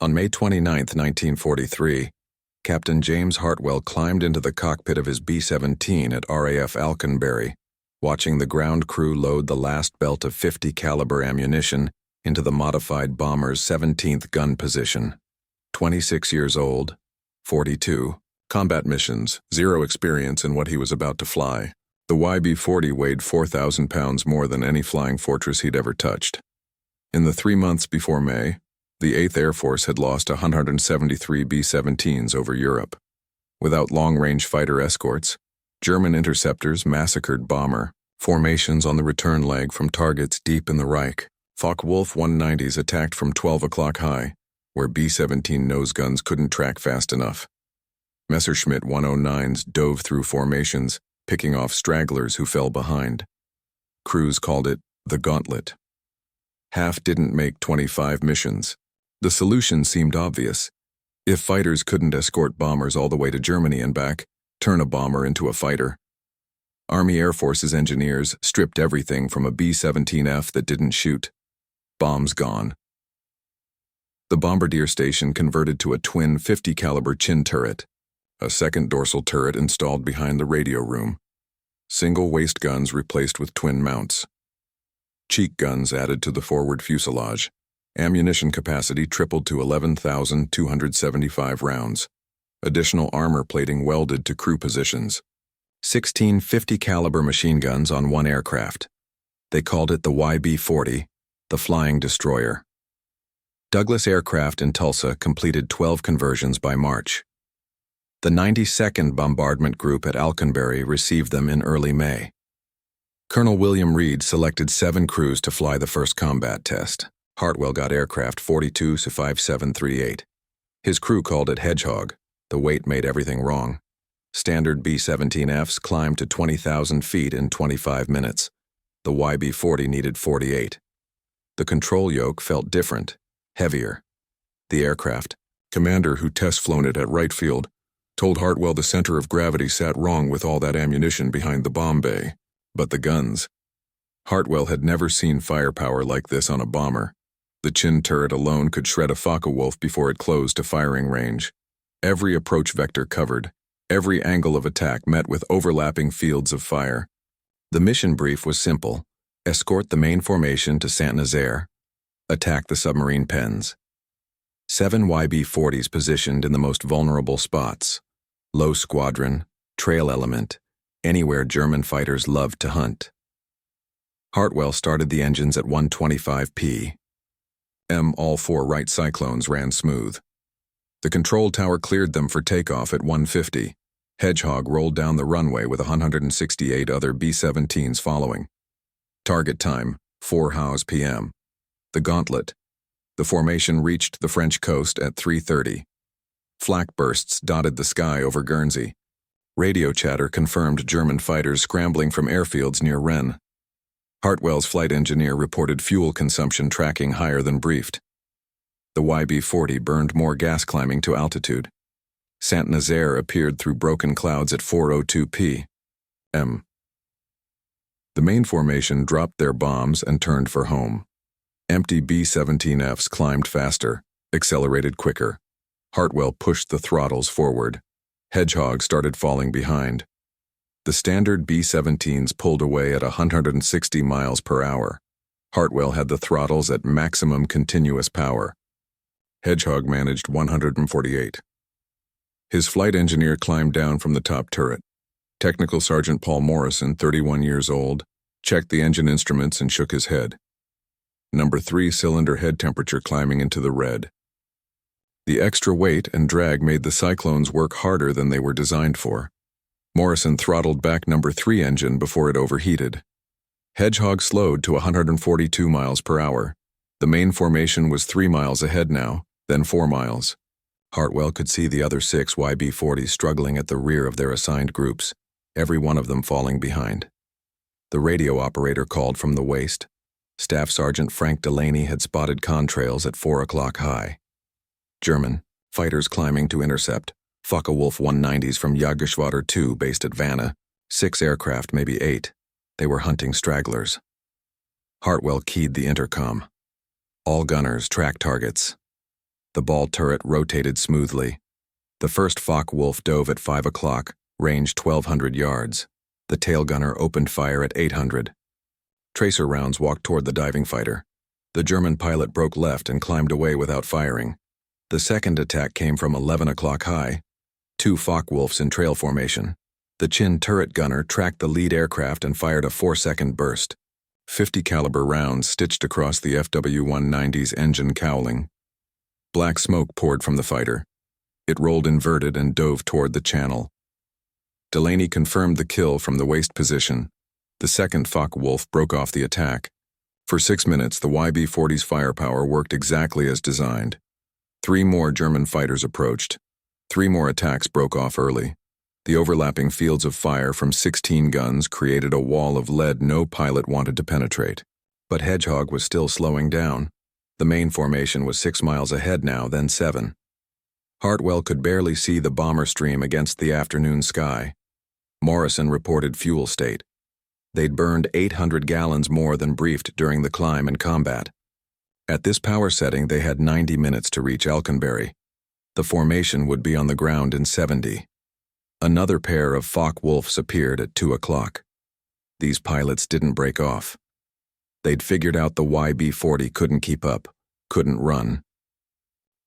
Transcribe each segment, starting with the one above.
On May 29, 1943, Captain James Hartwell climbed into the cockpit of his B-17 at RAF Alconbury, watching the ground crew load the last belt of 50 caliber ammunition into the modified bomber's 17th gun position. 26 years old, 42, combat missions, zero experience in what he was about to fly. The YB-40 weighed 4,000 pounds more than any Flying Fortress he'd ever touched. In the 3 months before May, the 8th Air Force had lost 173 B-17s over Europe. Without long-range fighter escorts, German interceptors massacred bomber formations on the return leg from targets deep in the Reich. Focke-Wulf 190s attacked from 12 o'clock high, where B-17 nose guns couldn't track fast enough. Messerschmitt 109s dove through formations, picking off stragglers who fell behind. Crews called it the gauntlet. Half didn't make 25 missions. The solution seemed obvious. If fighters couldn't escort bombers all the way to Germany and back, turn a bomber into a fighter. Army Air Force's engineers stripped everything from a B-17F that didn't shoot. Bombs gone. The bombardier station converted to a twin 50 caliber Chin Turret, a second dorsal turret installed behind the radio room. Single waist guns replaced with twin mounts. Cheek guns added to the forward fuselage. Ammunition capacity tripled to 11,275 rounds. Additional armor plating welded to crew positions. 16 50 caliber machine guns on one aircraft. They called it the YB-40, the Flying Destroyer. Douglas Aircraft in Tulsa completed 12 conversions by March. The 92nd Bombardment Group at Alconbury received them in early May. Colonel William Reed selected 7 crews to fly the first combat test. Hartwell got aircraft 42-5738. His crew called it Hedgehog. The weight made everything wrong. Standard B-17Fs climbed to 20,000 feet in 25 minutes. The YB-40 needed 48. The control yoke felt different, heavier. The aircraft commander who test-flown it at Wright Field told Hartwell the center of gravity sat wrong with all that ammunition behind the bomb bay. But the guns. Hartwell had never seen firepower like this on a bomber. The Chin Turret alone could shred a Focke-Wulf before it closed to firing range. Every approach vector covered, every angle of attack met with overlapping fields of fire. The mission brief was simple: escort the main formation to Saint-Nazaire, attack the submarine pens. 7 YB-40s positioned in the most vulnerable spots: low squadron, trail element, anywhere German fighters loved to hunt. Hartwell started the engines at 125 p.m. All 4 Wright Cyclones ran smooth. The control tower cleared them for takeoff at 150. Hedgehog rolled down the runway with 168 other B-17s following. Target time, 4 hours p.m. The gauntlet. The formation reached the French coast at 3:30. Flak bursts dotted the sky over Guernsey. Radio chatter confirmed German fighters scrambling from airfields near Rennes. Hartwell's flight engineer reported fuel consumption tracking higher than briefed. The YB-40 burned more gas climbing to altitude. Saint-Nazaire appeared through broken clouds at 4:02 p.m. The main formation dropped their bombs and turned for home. Empty B-17Fs climbed faster, accelerated quicker. Hartwell pushed the throttles forward. Hedgehog started falling behind. The standard B-17s pulled away at 160 miles per hour. Hartwell had the throttles at maximum continuous power. Hedgehog managed 148. His flight engineer climbed down from the top turret. Technical Sergeant Paul Morrison, 31 years old, checked the engine instruments and shook his head. Number 3 cylinder head temperature climbing into the red. The extra weight and drag made the Cyclones work harder than they were designed for. Morrison throttled back number 3 engine before it overheated. Hedgehog slowed to 142 miles per hour. The main formation was 3 miles ahead now, then 4 miles. Hartwell could see the other 6 YB-40s struggling at the rear of their assigned groups, every one of them falling behind. The radio operator called from the waist. Staff Sergeant Frank Delaney had spotted contrails at 4 o'clock high. German, fighters climbing to intercept, Focke-Wulf 190s from Jagdgeschwader 2 based at Vanna, 6 aircraft, maybe 8. They were hunting stragglers. Hartwell keyed the intercom. All gunners track targets. The ball turret rotated smoothly. The first Focke-Wulf dove at 5 o'clock, range 1,200 yards. The tail gunner opened fire at 800. Tracer rounds walked toward the diving fighter. The German pilot broke left and climbed away without firing. The second attack came from 11 o'clock high. 2 Focke-Wulfs in trail formation. The Chin Turret gunner tracked the lead aircraft and fired a 4-second burst. 50 caliber rounds stitched across the FW-190's engine cowling. Black smoke poured from the fighter. It rolled inverted and dove toward the channel. Delaney confirmed the kill from the waist position. The second Focke-Wulf broke off the attack. For 6 minutes, the YB-40's firepower worked exactly as designed. 3 more German fighters approached. 3 more attacks broke off early. The overlapping fields of fire from 16 guns created a wall of lead no pilot wanted to penetrate. But Hedgehog was still slowing down. The main formation was 6 miles ahead now, then 7. Hartwell could barely see the bomber stream against the afternoon sky. Morrison reported fuel state. They'd burned 800 gallons more than briefed during the climb and combat. At this power setting, they had 90 minutes to reach Alconbury. The formation would be on the ground in 70. Another pair of Focke-Wulfs appeared at 2 o'clock. These pilots didn't break off. They'd figured out the YB-40 couldn't keep up, couldn't run.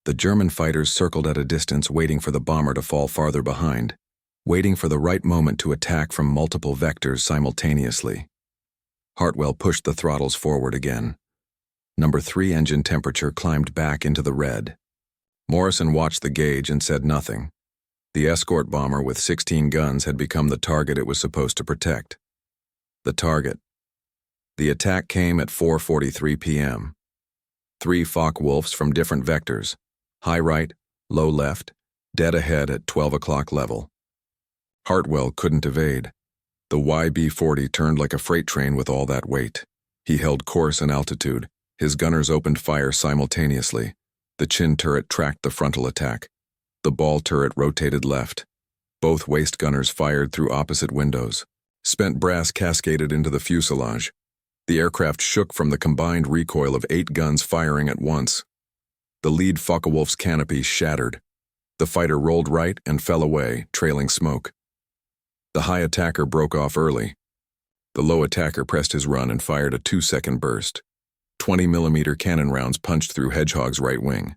The German fighters circled at a distance, waiting for the bomber to fall farther behind, waiting for the right moment to attack from multiple vectors simultaneously. Hartwell pushed the throttles forward again. Number 3 engine temperature climbed back into the red. Morrison watched the gauge and said nothing. The escort bomber with 16 guns had become the target it was supposed to protect. The target. The attack came at 4:43 p.m. 3 Focke-Wulfs from different vectors, high right, low left, dead ahead at 12 o'clock level. Hartwell couldn't evade. The YB-40 turned like a freight train with all that weight. He held course and altitude. His gunners opened fire simultaneously. The Chin turret tracked the frontal attack. The ball turret rotated left. Both waist gunners fired through opposite windows. Spent brass cascaded into the fuselage. The aircraft shook from the combined recoil of 8 guns firing at once. The lead Focke-Wulf's canopy shattered. The fighter rolled right and fell away, trailing smoke. The high attacker broke off early. The low attacker pressed his run and fired a 2-second burst. 20mm cannon rounds punched through Hedgehog's right wing.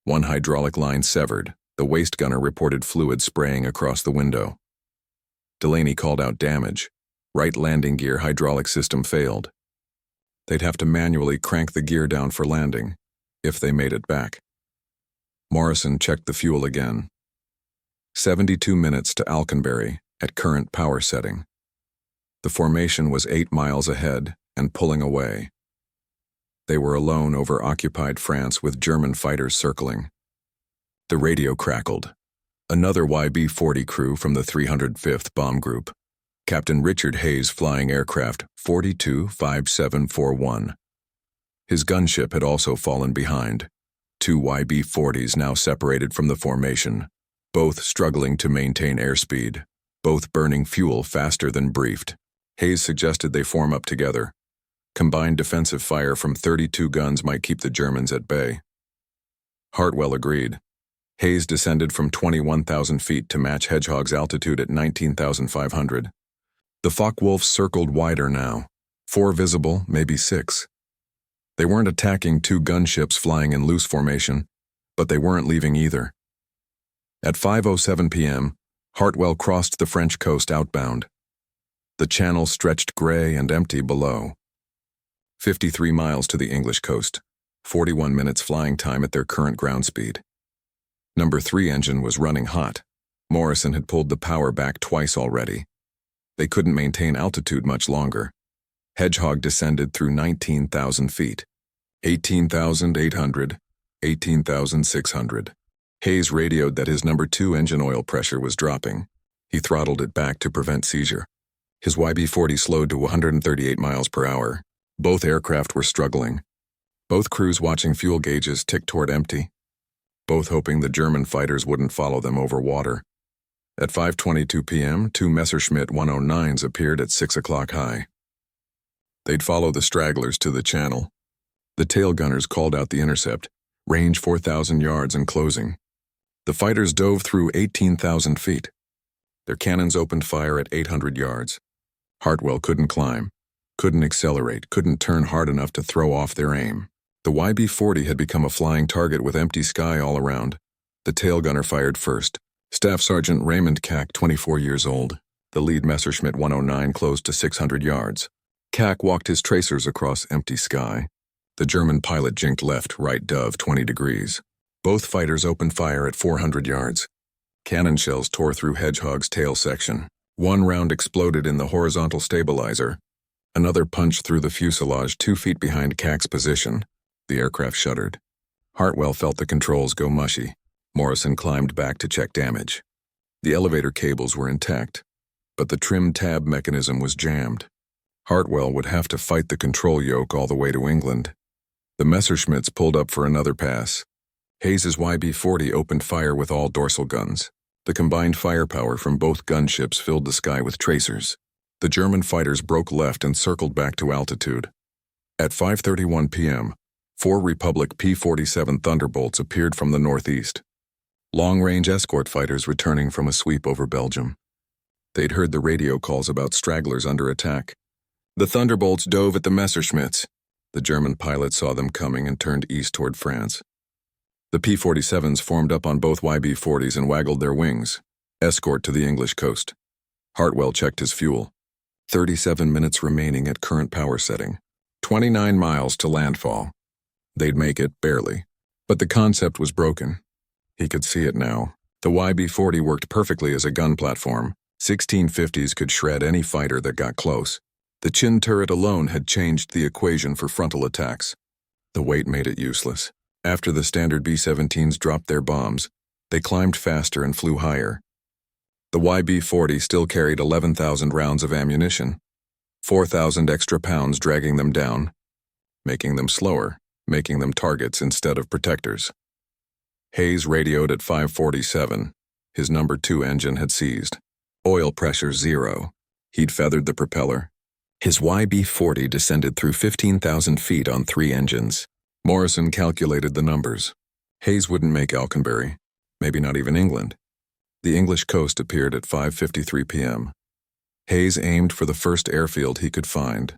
1 hydraulic line severed. The waist gunner reported fluid spraying across the window. Delaney called out damage. Right landing gear hydraulic system failed. They'd have to manually crank the gear down for landing, if they made it back. Morrison checked the fuel again. 72 minutes to Alconbury at current power setting. The formation was 8 miles ahead and pulling away. They were alone over occupied France with German fighters circling. The radio crackled. Another YB-40 crew from the 305th Bomb Group. Captain Richard Hayes flying aircraft 425741. His gunship had also fallen behind. 2 YB-40s now separated from the formation, both struggling to maintain airspeed, both burning fuel faster than briefed. Hayes suggested they form up together. Combined defensive fire from 32 guns might keep the Germans at bay. Hartwell agreed. Hayes descended from 21,000 feet to match Hedgehog's altitude at 19,500. The Focke-Wulfs circled wider now. 4 visible, maybe 6. They weren't attacking 2 gunships flying in loose formation, but they weren't leaving either. At 5:07 p.m., Hartwell crossed the French coast outbound. The channel stretched gray and empty below. 53 miles to the English coast, 41 minutes flying time at their current ground speed. Number 3 engine was running hot. Morrison had pulled the power back twice already. They couldn't maintain altitude much longer. Hedgehog descended through 19,000 feet. 18,800, 18,600. Hayes radioed that his number 2 engine oil pressure was dropping. He throttled it back to prevent seizure. His YB-40 slowed to 138 miles per hour. Both aircraft were struggling. Both crews watching fuel gauges tick toward empty. Both hoping the German fighters wouldn't follow them over water. At 5:22 p.m., 2 Messerschmitt 109s appeared at 6 o'clock high. They'd follow the stragglers to the channel. The tail gunners called out the intercept. Range 4,000 yards and closing. The fighters dove through 18,000 feet. Their cannons opened fire at 800 yards. Hartwell couldn't climb, couldn't accelerate, couldn't turn hard enough to throw off their aim. The YB-40 had become a flying target with empty sky all around. The tail gunner fired first. Staff Sergeant Raymond Kack, 24 years old. The lead Messerschmitt 109 closed to 600 yards. Kack walked his tracers across empty sky. The German pilot jinked left, right dove 20 degrees. Both fighters opened fire at 400 yards. Cannon shells tore through Hedgehog's tail section. One round exploded in the horizontal stabilizer. Another punched through the fuselage 2 feet behind Kack's position. The aircraft shuddered. Hartwell felt the controls go mushy. Morrison climbed back to check damage. The elevator cables were intact, but the trim tab mechanism was jammed. Hartwell would have to fight the control yoke all the way to England. The Messerschmitts pulled up for another pass. Hayes's YB-40 opened fire with all dorsal guns. The combined firepower from both gunships filled the sky with tracers. The German fighters broke left and circled back to altitude. At 5:31 p.m., 4 Republic P-47 Thunderbolts appeared from the northeast. Long-range escort fighters returning from a sweep over Belgium. They'd heard the radio calls about stragglers under attack. The Thunderbolts dove at the Messerschmitts. The German pilot saw them coming and turned east toward France. The P-47s formed up on both YB-40s and waggled their wings. Escort to the English coast. Hartwell checked his fuel. 37 minutes remaining at current power setting. 29 miles to landfall. They'd make it, barely. But the concept was broken. He could see it now. The YB-40 worked perfectly as a gun platform. 1650s could shred any fighter that got close. The Chin Turret alone had changed the equation for frontal attacks. The weight made it useless. After the standard B-17s dropped their bombs, they climbed faster and flew higher. The YB-40 still carried 11,000 rounds of ammunition, 4,000 extra pounds dragging them down, making them slower, making them targets instead of protectors. Hayes radioed at 5:47. His number 2 engine had seized. Oil pressure 0. He'd feathered the propeller. His YB-40 descended through 15,000 feet on 3 engines. Morrison calculated the numbers. Hayes wouldn't make Alconbury, maybe not even England. The English coast appeared at 5:53 p.m. Hayes aimed for the first airfield he could find,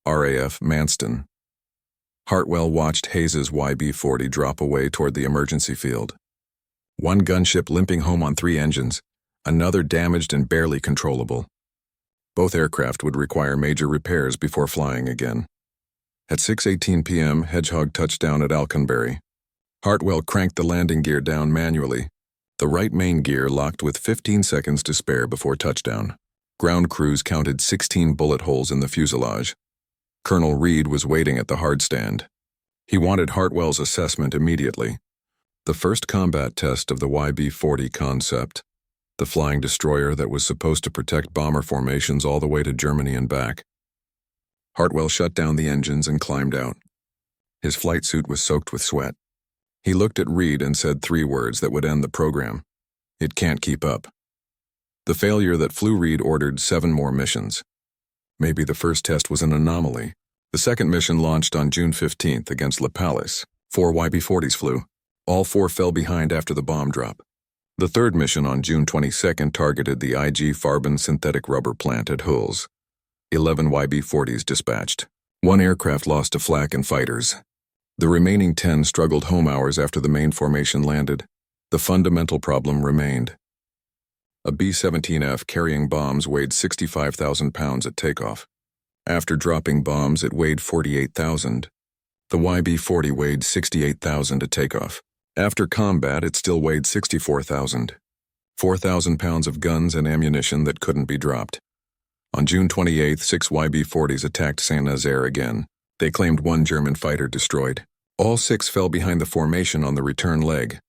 RAF Manston. Hartwell watched Hayes's YB-40 drop away toward the emergency field. One gunship limping home on 3 engines, another damaged and barely controllable. Both aircraft would require major repairs before flying again. At 6:18 p.m., Hedgehog touched down at Alconbury. Hartwell cranked the landing gear down manually. The right main gear locked with 15 seconds to spare before touchdown. Ground crews counted 16 bullet holes in the fuselage. Colonel Reed was waiting at the hardstand. He wanted Hartwell's assessment immediately. The first combat test of the YB-40 concept, the flying destroyer that was supposed to protect bomber formations all the way to Germany and back. Hartwell shut down the engines and climbed out. His flight suit was soaked with sweat. He looked at Reed and said 3 words that would end the program. It can't keep up. The failure that flew Reed ordered 7 more missions. Maybe the first test was an anomaly. The second mission launched on June 15th against La Palisse. 4 YB-40s flew. All 4 fell behind after the bomb drop. The third mission on June 22nd targeted the IG Farben synthetic rubber plant at Hulls. 11 YB-40s dispatched. 1 aircraft lost to flak and fighters. The remaining 10 struggled home hours after the main formation landed. The fundamental problem remained. A B-17F carrying bombs weighed 65,000 pounds at takeoff. After dropping bombs, it weighed 48,000. The YB-40 weighed 68,000 at takeoff. After combat, it still weighed 64,000. 4,000 pounds of guns and ammunition that couldn't be dropped. On June 28th, 6 YB-40s attacked Saint-Nazaire again. They claimed 1 German fighter destroyed. All 6 fell behind the formation on the return leg.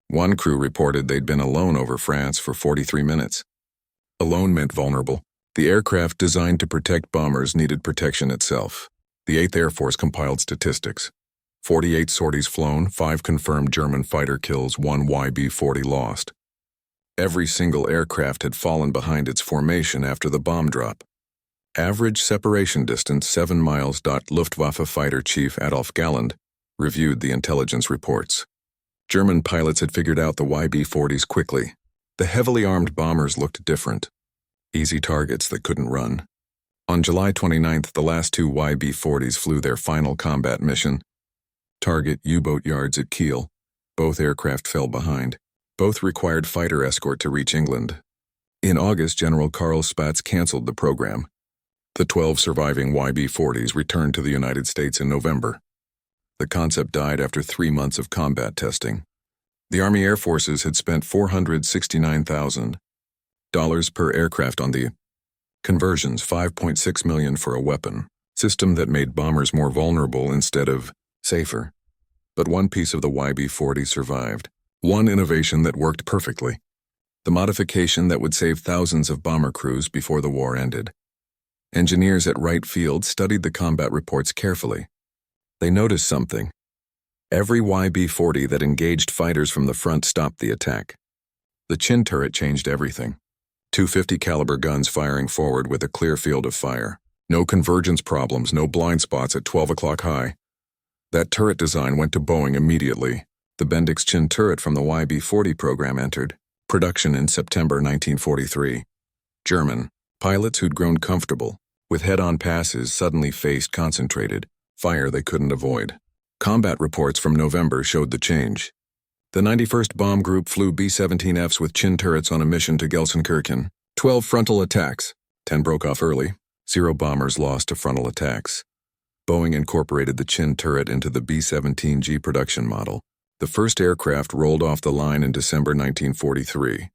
One crew reported they'd been alone over France for 43 minutes. Alone meant vulnerable. The aircraft designed to protect bombers needed protection itself. The 8th Air Force compiled statistics. 48 sorties flown, 5 confirmed German fighter kills, 1 YB-40 lost. Every single aircraft had fallen behind its formation after the bomb drop. Average separation distance 7 miles. Luftwaffe fighter chief Adolf Galland reviewed the intelligence reports. German pilots had figured out the YB-40s quickly. The heavily armed bombers looked different. Easy targets that couldn't run. On July 29th, the last two YB-40s flew their final combat mission. Target U-boat yards at Kiel. Both aircraft fell behind. Both required fighter escort to reach England. In August, General Karl Spaatz canceled the program. The 12 surviving YB-40s returned to the United States in November. The concept died after 3 months of combat testing. The Army Air Forces had spent $469,000 per aircraft on the conversions, $5.6 million for a weapon system that made bombers more vulnerable instead of safer. But one piece of the YB-40 survived. One innovation that worked perfectly. The modification that would save thousands of bomber crews before the war ended. Engineers at Wright Field studied the combat reports carefully. They noticed something. Every YB-40 that engaged fighters from the front stopped the attack. The Chin Turret changed everything. 250 caliber guns firing forward with a clear field of fire. No convergence problems, no blind spots at 12 o'clock high. That turret design went to Boeing immediately. The Bendix Chin Turret from the YB-40 program entered production in September 1943. German pilots who'd grown comfortable with head-on passes suddenly faced concentrated fire they couldn't avoid. Combat reports from November showed the change. The 91st Bomb Group flew B-17Fs with Chin Turrets on a mission to Gelsenkirchen. 12 frontal attacks. 10 broke off early. 0 bombers lost to frontal attacks. Boeing incorporated the Chin Turret into the B-17G production model. The first aircraft rolled off the line in December 1943.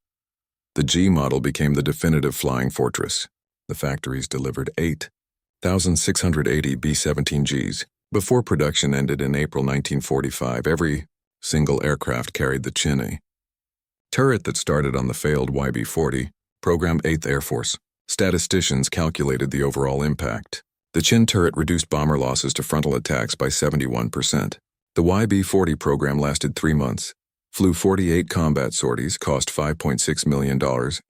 The G model became the definitive Flying Fortress. The factories delivered 8,680 B-17Gs. Before production ended in April 1945, every single aircraft carried the Chin Turret that started on the failed YB-40, programmed 8th Air Force. Statisticians calculated the overall impact. The Chin Turret reduced bomber losses to frontal attacks by 71%. The YB-40 program lasted 3 months, flew 48 combat sorties, cost $5.6 million,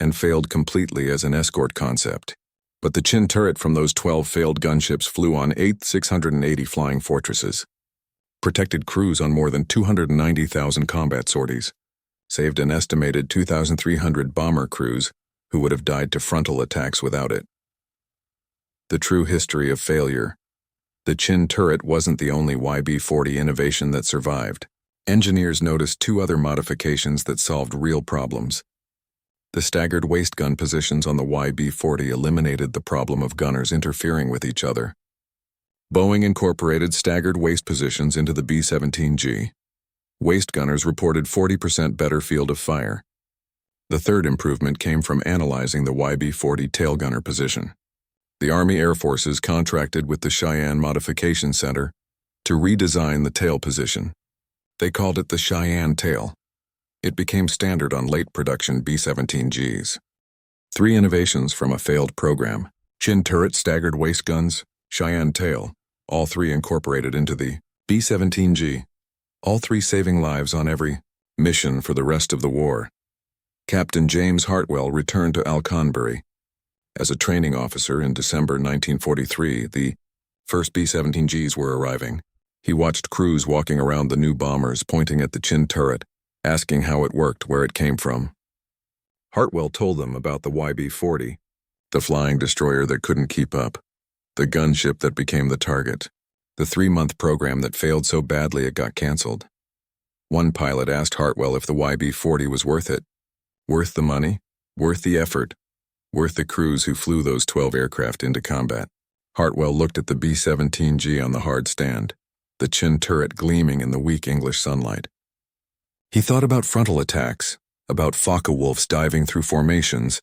and failed completely as an escort concept. But the Chin Turret from those 12 failed gunships flew on 680 Flying Fortresses, protected crews on more than 290,000 combat sorties, saved an estimated 2,300 bomber crews who would have died to frontal attacks without it. The true history of failure. The Chin Turret wasn't the only YB-40 innovation that survived. Engineers noticed 2 other modifications that solved real problems. The staggered waist gun positions on the YB-40 eliminated the problem of gunners interfering with each other. Boeing incorporated staggered waist positions into the B-17G. Waist gunners reported 40% better field of fire. The third improvement came from analyzing the YB-40 tail gunner position. The Army Air Forces contracted with the Cheyenne Modification Center to redesign the tail position. They called it the Cheyenne tail. It became standard on late production B-17Gs. 3 innovations from a failed program: Chin Turret, staggered waist guns, Cheyenne tail, all 3 incorporated into the B-17G. All 3 saving lives on every mission for the rest of the war. Captain James Hartwell returned to Alconbury. As a training officer in December 1943, the first B-17Gs were arriving. He watched crews walking around the new bombers, pointing at the Chin Turret, asking how it worked, where it came from. Hartwell told them about the YB-40, the flying destroyer that couldn't keep up, the gunship that became the target, the 3-month program that failed so badly it got canceled. One pilot asked Hartwell if the YB-40 was worth it. Worth the money? Worth the effort? Worth the crews who flew those 12 aircraft into combat? Hartwell looked at the B-17G on the hard stand, the Chin Turret gleaming in the weak English sunlight. He thought about frontal attacks, about Focke-Wulfs diving through formations,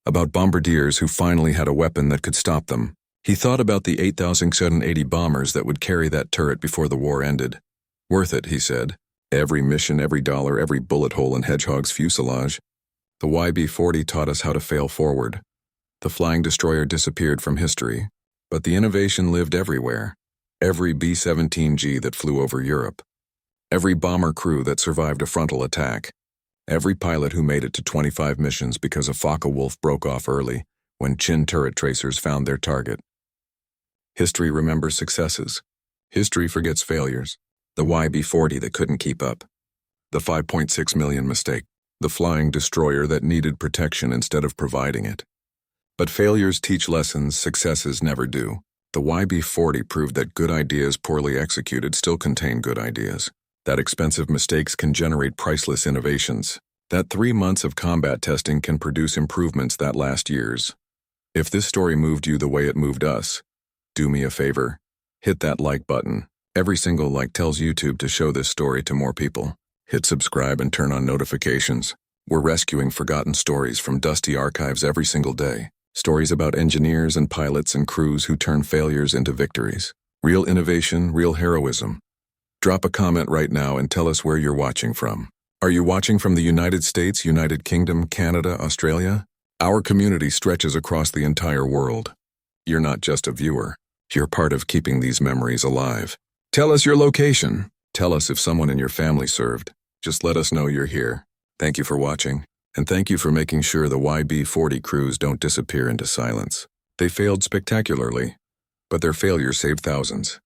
about bombardiers who finally had a weapon that could stop them. He thought about the 8,780 bombers that would carry that turret before the war ended. Worth it, he said. Every mission, every dollar, every bullet hole in Hedgehog's fuselage. The YB-40 taught us how to fail forward. The flying destroyer disappeared from history, but the innovation lived everywhere. Every B-17G that flew over Europe. Every bomber crew that survived a frontal attack. Every pilot who made it to 25 missions because a Focke-Wulf broke off early when Chin Turret tracers found their target. History remembers successes. History forgets failures. The YB-40 that couldn't keep up. The 5.6 million mistake. The flying destroyer that needed protection instead of providing it. But failures teach lessons successes never do. The YB-40 proved that good ideas poorly executed still contain good ideas. That expensive mistakes can generate priceless innovations. That 3 months of combat testing can produce improvements that last years. If this story moved you the way it moved us, do me a favor. Hit that like button. Every single like tells YouTube to show this story to more people. Hit subscribe and turn on notifications. We're rescuing forgotten stories from dusty archives every single day. Stories about engineers and pilots and crews who turn failures into victories. Real innovation, real heroism. Drop a comment right now and tell us where you're watching from. Are you watching from the United States, United Kingdom, Canada, Australia? Our community stretches across the entire world. You're not just a viewer. You're part of keeping these memories alive. Tell us your location. Tell us if someone in your family served. Just let us know you're here. Thank you for watching. And thank you for making sure the YB-40 crews don't disappear into silence. They failed spectacularly, but their failure saved thousands.